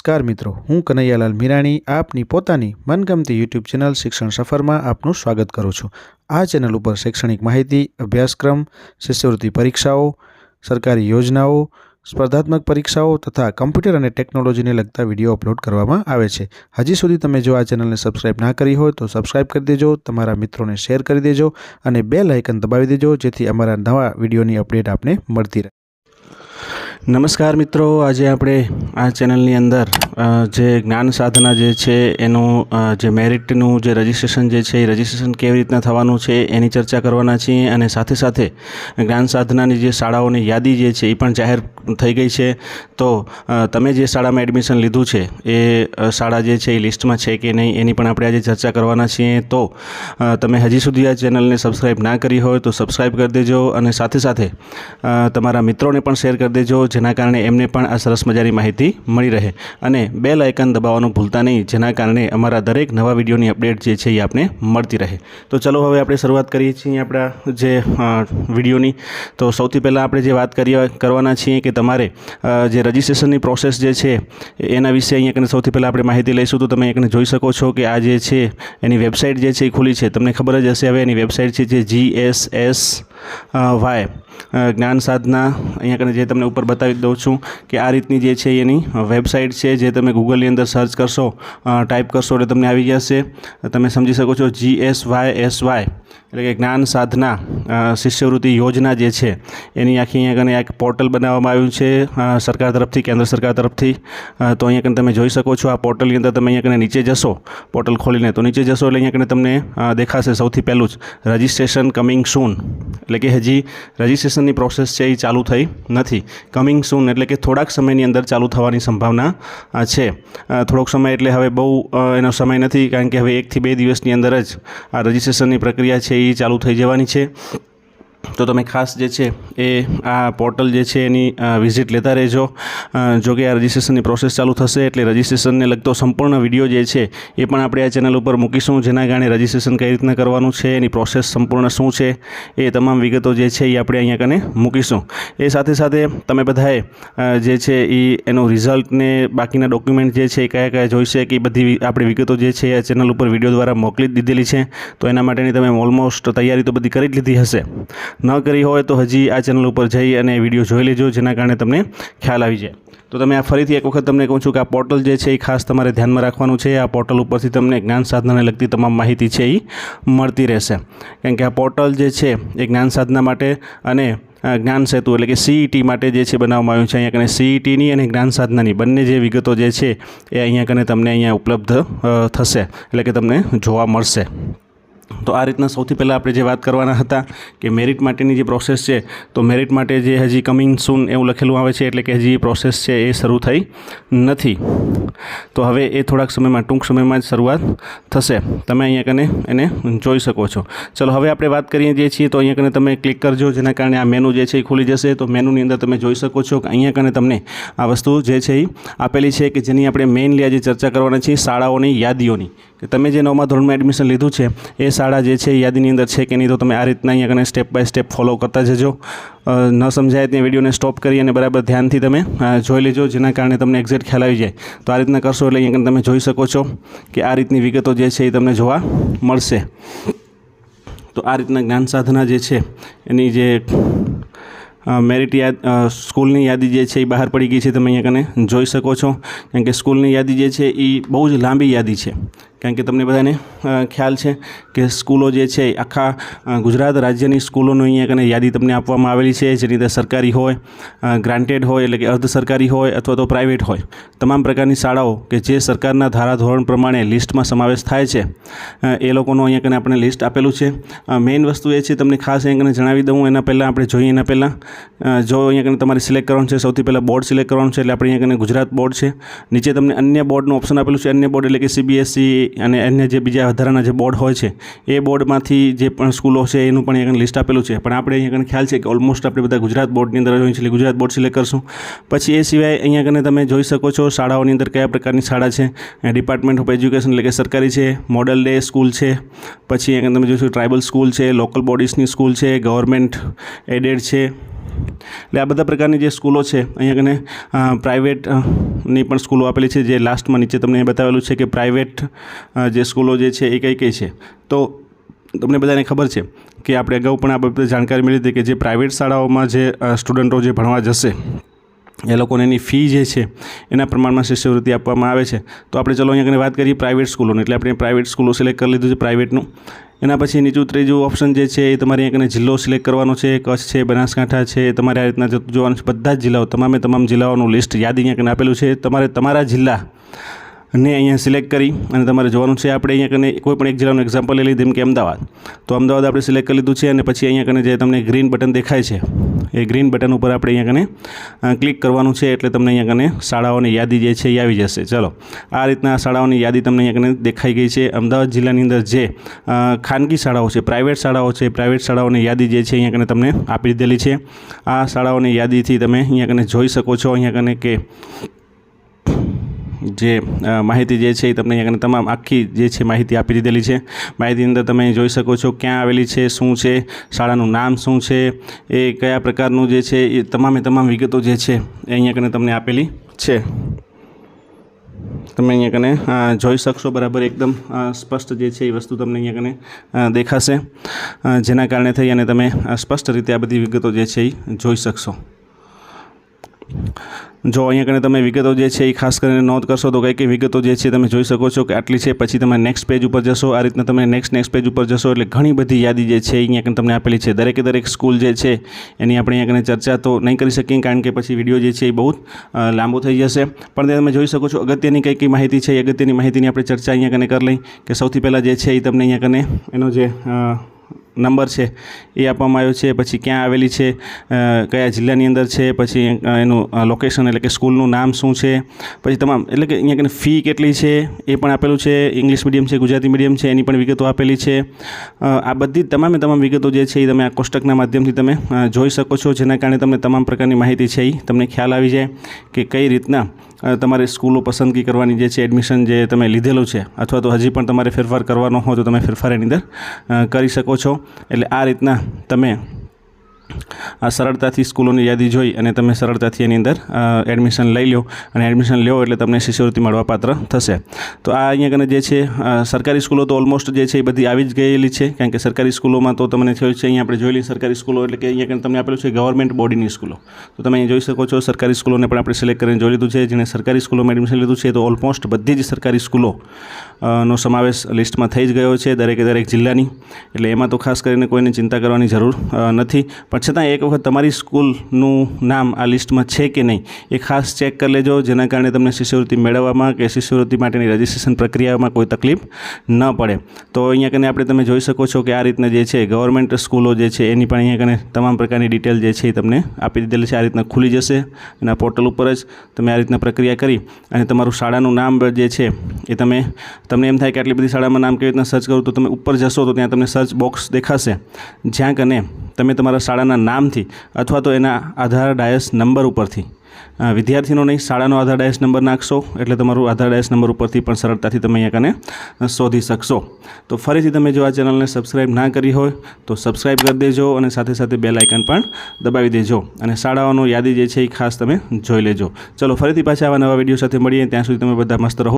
નમસ્કાર મિત્રો, હું કનૈયાલાલ મીરાણી આપની પોતાની મનગમતી યુટ્યુબ ચેનલ શિક્ષણ સફરમાં આપનું સ્વાગત કરું છું। આ ચેનલ ઉપર શૈક્ષણિક માહિતી, અભ્યાસક્રમ, શિષ્યવૃત્તિ પરીક્ષાઓ, સરકારી યોજનાઓ, સ્પર્ધાત્મક પરીક્ષાઓ તથા કમ્પ્યુટર અને ટેકનોલોજીને લગતા વિડીયો અપલોડ કરવામાં આવે છે। હજી સુધી તમે જો આ ચેનલને સબસ્ક્રાઇબ ના કરી હોય તો સબસ્ક્રાઇબ કરી દેજો, તમારા મિત્રોને શેર કરી દેજો અને બેલ આઇકન દબાવી દેજો જેથી અમારા નવા વિડીયોની અપડેટ આપને મળતી રહે। નમસ્કાર મિત્રો, આજે આપણે આ ચેનલની અંદર જે જ્ઞાન સાધના જે છે એનું જે મેરિટનું જે રજિસ્ટ્રેશન જે છે એ રજિસ્ટ્રેશન કેવી રીતના થવાનું છે એની ચર્ચા કરવાના છીએ અને સાથે સાથે જ્ઞાન સાધનાની જે શાળાઓની યાદી જે છે એ પણ જાહેર થઈ ગઈ છે। તો તમે જે શાળામાં એડમિશન લીધું છે એ શાળા જે છે એ લિસ્ટમાં છે કે નહીં એની પણ આપણે આજે ચર્ચા કરવાના છીએ। તો તમે હજી સુધી આ ચેનલને સબસ્ક્રાઈબ ના કરી હોય તો સબસ્ક્રાઈબ કરી દેજો અને સાથે સાથે તમારા મિત્રોને પણ શેર કરી દેજો જેના કારણે એમને પણ આ સરસ મજાની માહિતી મળી રહે અને બેલ આઇકન દબાવવાનું ભૂલતા નહીં જેના કારણે અમારા દરેક નવા વિડીયોની અપડેટ જે છે એ આપને મળતી રહે। તો ચલો હવે આપણે શરૂઆત કરીએ છીએ આપણા જે વિડીયોની। તો સૌથી પહેલાં આપણે જે વાત કરવાના છીએ કે તમારે જે રજિસ્ટ્રેશનની પ્રોસેસ જે છે એના વિશે અહીંયા કને સૌથી પહેલાં આપણે માહિતી લઈશું। તો તમે અહીંયા જોઈ શકો છો કે આ જે છે એની વેબસાઇટ જે છે એ ખુલી છે, તમને ખબર જ હશે હવે એની વેબસાઇટ છે જે GSSY જ્ઞાન સાધના। અહીંયા કને જે તમને ઉપર બતાવી દઉં છું કે આ રીતની જે છે એની વેબસાઇટ છે, જે તમે ગૂગલની અંદર સર્ચ કરશો, ટાઈપ કરશો એટલે તમને આવી જશે। તમે સમજી શકો છો GSYSY એટલે કે જ્ઞાન સાધના શિષ્યવૃત્તિ યોજના જે છે એની આખી અહીંયા કને એક પોર્ટલ બનાવવામાં આવ્યું છે સરકાર તરફથી, કેન્દ્ર સરકાર તરફથી। તો અહીંયા કને તમે જોઈ શકો છો આ પોર્ટલની અંદર તમે અહીંયા કને નીચે જશો, પોર્ટલ ખોલીને તો નીચે જશો એટલે અહીંયા કને તમને દેખાશે સૌથી પહેલું જ રજિસ્ટ્રેશન કમિંગ સૂન, એટલે કે હજી રજિસ્ટ્રેશનની પ્રોસેસ છે એ ચાલુ થઈ નથી। કમિંગ સૂન એટલે કે થોડાક સમયની અંદર ચાલુ થવાની સંભાવના છે। થોડોક સમય એટલે હવે બહુ એનો સમય નથી, કારણ કે હવે 1 થી 2 દિવસની અંદર જ આ રજિસ્ટ્રેશનની પ્રક્રિયા છે એ ચાલુ થઈ જવાની છે। તો તમે ખાસ જે છે એ આ પોર્ટલ જે છે એની વિઝિટ લેતા રહેજો। જો કે આ રજિસ્ટ્રેશનની પ્રોસેસ ચાલુ થશે એટલે રજિસ્ટ્રેશનને લગતો સંપૂર્ણ વિડીયો જે છે એ પણ આપણે આ ચેનલ ઉપર મૂકીશું, જેના કારણે રજિસ્ટ્રેશન કઈ રીતના કરવાનું છે, એની પ્રોસેસ સંપૂર્ણ શું છે એ તમામ વિગતો જે છે એ આપણે અહીંયા કને મૂકીશું। એ સાથે સાથે તમે બધાએ જે છે એ એનું રિઝલ્ટ ને બાકીના ડોક્યુમેન્ટ જે છે એ કયા કયા જોઈશે કે એ બધી આપણી વિગતો જે છે આ ચેનલ ઉપર વિડીયો દ્વારા મોકલી જ દીધેલી છે। તો એના માટેની તમે ઓલમોસ્ટ તૈયારી તો બધી કરી જ લીધી હશે, ન કરી હોય તો હજી આ ચેનલ ઉપર જઈ અને વિડીયો જોઈ લેજો જેના કારણે તમને ખ્યાલ આવી જાય। તો તમે આ ફરીથી એક વખત તમને કહું છું કે આ પોર્ટલ જે છે એ ખાસ તમારે ધ્યાનમાં રાખવાનું છે। આ પોર્ટલ ઉપરથી તમને જ્ઞાન સાધનાને લગતી તમામ માહિતી છે એ મળતી રહેશે, કારણ કે આ પોર્ટલ જે છે એ જ્ઞાન સાધના માટે અને જ્ઞાન સેતુ એટલે કે CET માટે જે છે બનાવવામાં આવ્યું છે। અહીંયા કને CETની અને જ્ઞાન સાધનાની બંને જે વિગતો જે છે એ અહીંયા કને તમને અહીંયા ઉપલબ્ધ થશે, એટલે કે તમને જોવા મળશે। તો આ રીતના સૌથી પહેલાં આપણે જે વાત કરવાના હતા કે મેરિટ માટેની જે પ્રોસેસ છે, તો મેરિટ માટે જે હજી કમિંગ સૂન એવું લખેલું આવે છે એટલે કે હજી પ્રોસેસ છે એ શરૂ થઈ નથી। તો હવે એ થોડાક સમયમાં, ટૂંક સમયમાં જ શરૂઆત થશે, તમે અહીંયા કને એને જોઈ શકો છો। ચલો હવે આપણે વાત કરીએ જે છીએ તો અહીંયા કને તમે ક્લિક કરજો, જેના કારણે આ મેનુ જે છે એ ખુલી જશે। તો મેનુની અંદર તમે જોઈ શકો છો કે અહીંયા કને તમને આ વસ્તુ જે છે એ આપેલી છે કે જેની આપણે મેઇનલી આજે ચર્ચા કરવાના છીએ, શાળાઓની યાદીઓની, કે તમે જે 9મા ધોરણમાં એડમિશન લીધું છે એ શાળા જે છે એ યાદીની અંદર છે કે નહીં। તો તમે આ રીતના અહીંયા કને સ્ટેપ બાય સ્ટેપ ફોલો કરતા જજો, ન સમજાય ત્યાં વિડીયોને સ્ટોપ કરી અને બરાબર ધ્યાનથી તમે જોઈ લેજો, જેના કારણે તમને એક્ઝેક્ટ ખ્યાલ આવી જાય। તો આ રીતના કરશો એટલે અહીંયા તમે જોઈ શકો છો કે આ રીતની વિગતો જે છે એ તમને જોવા મળશે। તો આ રીતના જ્ઞાન સાધના જે છે એની જે મેરિટ સ્કૂલની યાદી જે છે એ બહાર પડી ગઈ છે, તમે અહીંયા કને જોઈ શકો છો, કારણ કે સ્કૂલની યાદી જે છે એ બહુ જ લાંબી યાદી છે, કારણ કે તમને બધાને ખ્યાલ છે કે સ્કૂલો જે છે આખા ગુજરાત રાજ્યની સ્કૂલોની અહીંયા કને યાદી તમને આપવામાં આવેલી છે, જેની અંદર સરકારી હોય, ગ્રાન્ટેડ હોય એટલે કે અર્ધ સરકારી હોય અથવા તો પ્રાઇવેટ હોય, તમામ પ્રકારની શાળાઓ કે જે સરકારના ધારાધોરણ પ્રમાણે લિસ્ટમાં સમાવેશ થાય છે એ લોકોનું અહીંયા કને આપણે લિસ્ટ આપેલું છે। મેઇન વસ્તુ એ છે, તમને ખાસ અહીંયા કને જણાવી દઉં એના પહેલાં આપણે જોઈએ એના પહેલાં જો અહીંયા કને તમારે સિલેક્ટ કરવાનું છે, સૌથી પહેલાં બોર્ડ સિલેક્ટ કરવાનું છે, એટલે આપણે અહીંયા કને ગુજરાત બોર્ડ છે, નીચે તમને અન્ય બોર્ડનું ઓપ્શન આપેલું છે, અન્ય બોર્ડ એટલે કે CBSE અને અન્ય જે બીજા વધારાના જે બોર્ડ હોય છે એ બોર્ડમાંથી જે પણ સ્કૂલો છે એનું પણ અહીંયા લિસ્ટ આપેલું છે, પણ આપણે અહીંયા ખ્યાલ છે કે ઓલમોસ્ટ આપણે બધા ગુજરાત બોર્ડની અંદર જોઈએ છીએ, ગુજરાત બોર્ડ સિલેક્ટ કરશું। પછી એ સિવાય અહીંયા કને તમે જોઈ શકો છો શાળાઓની અંદર કયા પ્રકારની શાળા છે, ડિપાર્ટમેન્ટ ઓફ એજ્યુકેશન એટલે કે સરકારી છે, મોડલ ડે સ્કૂલ છે, પછી અહીંયા તમે જોઈશું ટ્રાઇબલ સ્કૂલ છે, લોકલ બોડીઝની સ્કૂલ છે, ગવર્મેન્ટ એડેડ છે, એટલે આ બધા પ્રકારની જે સ્કૂલો છે અહીંયા કને પ્રાઇવેટની પણ સ્કૂલો આપેલી છે, જે લાસ્ટમાં નીચે તમને બતાવેલું છે કે પ્રાઇવેટ જે સ્કૂલો જે છે એ કઈ કઈ છે. તો તમને બધાને ખબર છે કે આપણે અગાઉ પણ આ બાબતે જાણકારી મળી હતી કે જે પ્રાઇવેટ શાળાઓમાં જે સ્ટુડન્ટો જે ભણવા જશે એ લોકોને એની ફી જે છે એના પ્રમાણમાં શિષ્યવૃત્તિ આપવામાં આવે છે. તો આપણે ચલો અહીંયા કને વાત કરીએ પ્રાઇવેટ સ્કૂલોની. એટલે આપણે પ્રાઇવેટ સ્કૂલો સિલેક્ટ કરી લીધું છે પ્રાઇવેટનું. એના પછી નીચું ત્રીજું ઓપ્શન જે છે એ તમારે અહીંયા કને જિલ્લો સિલેક્ટ કરવાનો છે. કચ્છ છે, બનાસકાંઠા છે, તમારે આ રીતના જોવાનું છે. બધા જ જિલ્લાઓ, તમામ જિલ્લાઓનું લિસ્ટ યાદી અહીંયા કને આપેલું છે. તમારે તમારા જિલ્લા ને અહીંયા સિલેક્ટ કરી અને તમારે જોવાનું છે. આપણે અહીંયા કને કોઈ પણ એક જિલ્લાનું એક્ઝામ્પલ લઈ લીધું, જેમ કે અમદાવાદ. તો અમદાવાદ આપણે સિલેક્ટ કરી લીધું છે અને પછી અહીંયા કને જે તમને ગ્રીન બટન દેખાય છે એ ગ્રીન બટન ઉપર આપણે અહીંયા કને ક્લિક કરવાનું છે. એટલે તમને અહીંયા કને શાળાઓની યાદી જે છે એ આવી જશે. ચલો, આ રીતના શાળાઓની યાદી તમને અહીંયા કને દેખાઈ ગઈ છે. અમદાવાદ જિલ્લાની અંદર જે ખાનગી શાળાઓ છે, પ્રાઇવેટ શાળાઓ છે, પ્રાઇવેટ શાળાઓની યાદી જે છે અહીંયા કને તમને આપી દીધેલી છે. આ શાળાઓની યાદીથી તમે અહીંયા કને જોઈ શકો છો અહીંયા કને કે જે માહિતી જે છે એ તમને અહીંયા તમામ આખી જે છે માહિતી આપી દીધેલી છે. માહિતીની અંદર તમે જોઈ શકો છો ક્યાં આવેલી છે, શું છે, શાળાનું નામ શું છે, એ કયા પ્રકારનું જે છે એ તમામ વિગતો જે છે એ અહીંયા કને તમને આપેલી છે. તમે અહીંયા કને જોઈ શકશો બરાબર એકદમ સ્પષ્ટ જે છે એ વસ્તુ તમને અહીંયા કને દેખાશે, જેના કારણે થઈ અને તમે સ્પષ્ટ રીતે આ બધી વિગતો જે છે એ જોઈ શકશો. જો અહીંયા કને તમે વિગતો જે છે એ ખાસ કરીને નોંધ કરશો તો કઈ વિગતો જે છે તમે જોઈ શકો છો કે આટલી છે. પછી તમે નેક્સ્ટ પેજ ઉપર જશો, આ રીતના તમે નેક્સ્ટ પેજ ઉપર જશો એટલે ઘણી બધી યાદી જે છે અહીંયા કને તમને આપેલી છે. દરેક સ્કૂલ જે છે એની આપણે અહીંયા કને ચર્ચા તો નહીં કરી શકીએ, કારણ કે પછી વિડીયો જે છે એ બહુ લાંબો થઈ જશે. પણ તમે જોઈ શકો છો અગત્યની કઈ માહિતી છે, એ અગત્યની માહિતીની આપણે ચર્ચા અહીંયા કને કરી લઈ. કે સૌથી પહેલાં જે છે એ તમને અહીંયા કને એનો જે નંબર છે એ આપવામાં આવ્યો છે. પછી ક્યાં આવેલી છે, કયા જિલ્લાની અંદર છે, પછી એનું લોકેશન એટલે કે સ્કૂલનું નામ શું છે, પછી તમામ એટલે કે અહીંયા કને ફી કેટલી છે એ પણ આપેલું છે. ઇંગ્લિશ મીડિયમ છે, ગુજરાતી મીડિયમ છે, એની પણ વિગતો આપેલી છે. આ બધી તમામ વિગતો જે છે એ તમે આ કોષ્ટકના માધ્યમથી તમે જોઈ શકો છો, જેના કારણે તમને તમામ પ્રકારની માહિતી છે એ તમને ખ્યાલ આવી જાય કે કઈ રીતના તમારે સ્કૂલો પસંદગી કરવાની જે છે, એડમિશન જે તમે લીધેલું છે અથવા તો હજી પણ તમારે ફેરફાર કરવાનો હોય તો તમે ફેરફાર એની અંદર કરી શકો છો. એટલે આ રીતના તમે આ સરળતાથી સ્કૂલોની યાદી જોઈ અને તમે સરળતાથી એની અંદર એડમિશન લઈ લો અને એડમિશન લો એટલે તમને શિષ્યવૃત્તિ મળવાપાત્ર થશે. તો આ અહીંયા કને જે છે સરકારી સ્કૂલો તો ઓલમોસ્ટ જે છે એ બધી આવી જ ગયેલી છે, કારણ કે સરકારી સ્કૂલોમાં તો તમને થયું છે અહીંયા આપણે જોયેલી સરકારી સ્કૂલો એટલે કે અહીંયા કને તમને આપેલું છે ગવર્મેન્ટ બોડીની સ્કૂલો. તો તમે અહીં જોઈ શકો છો સરકારી સ્કૂલોને પણ આપણે સિલેક્ટ કરીને જોઈ લીધું છે. જેણે સરકારી સ્કૂલોમાં એડમિશન લીધું છે તો ઓલમોસ્ટ બધી જ સરકારી સ્કૂલો નો સમાવેશ લિસ્ટમાં થઈ જ ગયો છે, દરેક જિલ્લાની. એટલે એમાં તો ખાસ કરીને કોઈને ચિંતા કરવાની જરૂર નથી. પણ છતાં એક વખત તમારી સ્કૂલનું નામ આ લિસ્ટમાં છે કે નહીં એ ખાસ ચેક કરી લેજો, જેના કારણે તમને શિષ્યવૃત્તિ મેળવવામાં કે શિષ્યવૃત્તિ માટેની રજિસ્ટ્રેશન પ્રક્રિયામાં કોઈ તકલીફ ન પડે. તો અહીંયા કને આપણે તમે જોઈ શકો છો કે આ રીતના જે છે ગવર્મેન્ટ સ્કૂલો જે છે એની પણ અહીંયા કને તમામ પ્રકારની ડિટેલ જે છે એ તમને આપી દીધેલી છે. આ રીતના ખુલી જશે એના પોર્ટલ ઉપર જ તમે આ રીતના પ્રક્રિયા કરી અને તમારું શાળાનું નામ જે છે એ તમને એમ થાય કે આટલી બધી શાળામાં નામ કેવી રીતના સર્ચ કરું, તો તમે ઉપર જશો તો ત્યાં તમને સર્ચ બોક્સ દેખાશે, જ્યાં કને તમે તમારા શાળાના નામથી અથવા તો એના આધાર ડાયસ નંબર ઉપરથી, વિદ્યાર્થીનો નહીં શાળાનો આધાર ડાયસ નંબર નાખશો એટલે તમારું આધાર ડાયસ નંબર ઉપરથી પણ સરળતાથી તમે અહીંયા કને શોધી શકશો. તો ફરીથી તમે જો આ ચેનલને સબસ્ક્રાઈબ ના કરી હોય તો સબસ્ક્રાઈબ કરી દેજો અને સાથે બેલ આઇકન પણ દબાવી દેજો અને શાળાઓનો યાદી જે છે એ ખાસ તમે જોઈ લેજો. ચલો ફરીથી પાછા આવા નવા વિડીયો સાથે મળીએ, ત્યાં સુધી તમે બધા મસ્ત રહો.